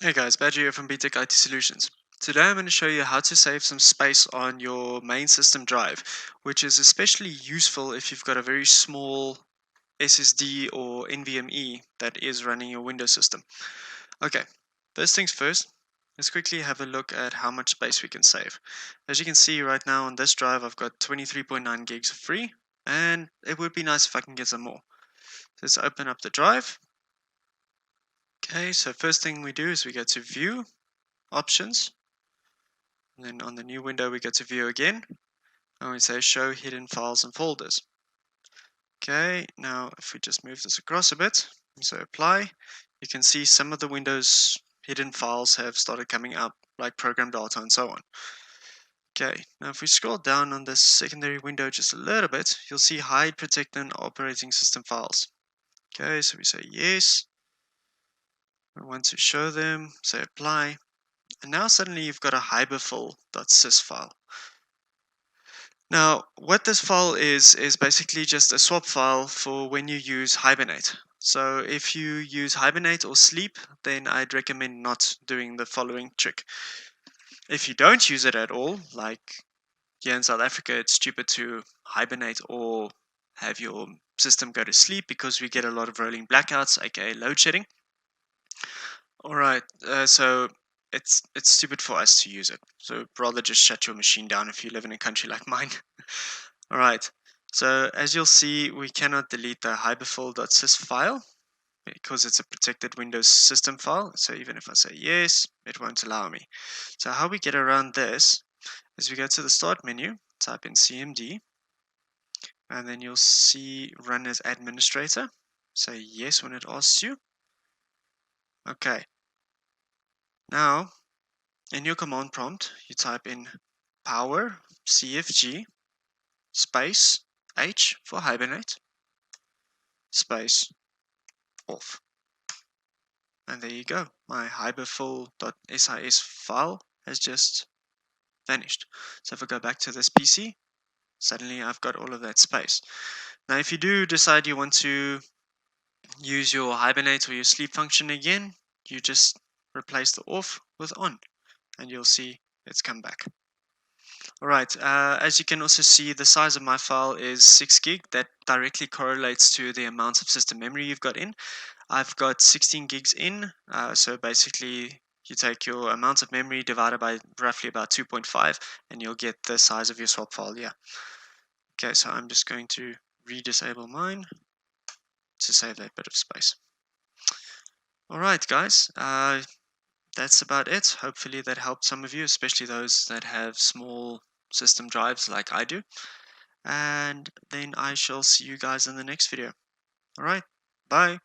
Hey guys, Badger here from B.T.E.C.H IT Solutions. Today I'm going to show you how to save some space on your main system drive, which is especially useful if you've got a very small SSD or NVMe that is running your Windows system. Okay, first things first, let's quickly have a look at how much space we can save. As you can see right now on this drive, I've got 23.9 gigs free, and it would be nice if I can get some more. So let's open up the drive. Okay, so first thing we do is we go to View, Options. And then on the new window, we go to View again, and we say Show Hidden Files and Folders. Okay, now if we just move this across a bit, and so Apply, you can see some of the Windows hidden files have started coming up, like program data and so on. Okay, now if we scroll down on this secondary window just a little bit, you'll see Hide, Protect, and Operating System Files. Okay, so we say Yes. We want to show them, say Apply, and now suddenly you've got a hiberful.sys file. Now, what this file is basically just a swap file for when you use Hibernate. So if you use Hibernate or Sleep, then I'd recommend not doing the following trick. If you don't use it at all, like here in South Africa, it's stupid to hibernate or have your system go to sleep because we get a lot of rolling blackouts, aka load shedding. All right, so it's stupid for us to use it. So rather just shut your machine down if you live in a country like mine. All right, so as you'll see, we cannot delete the hiberful.sys file because it's a protected Windows system file. So even if I say yes, it won't allow me. So how we get around this is we go to the start menu, type in CMD, and then you'll see run as administrator. Say yes when it asks you. Okay, now in your command prompt, you type in power cfg space H for hibernate space off. And there you go. My hiberful.sis file has just vanished. So if I go back to this PC, suddenly I've got all of that space. Now, if you do decide you want to use your hibernate or your sleep function again, you just replace the off with on, and you'll see it's come back. Alright, as you can also see, the size of my file is 6 gig. That directly correlates to the amount of system memory you've got in. I've got 16 gigs in, so basically you take your amount of memory divided by roughly about 2.5 and you'll get the size of your swap file. Yeah. Okay, so I'm just going to redisable mine to save that bit of space. Alright guys, that's about it. Hopefully that helped some of you, especially those that have small system drives like I do. And then I shall see you guys in the next video. Alright, bye.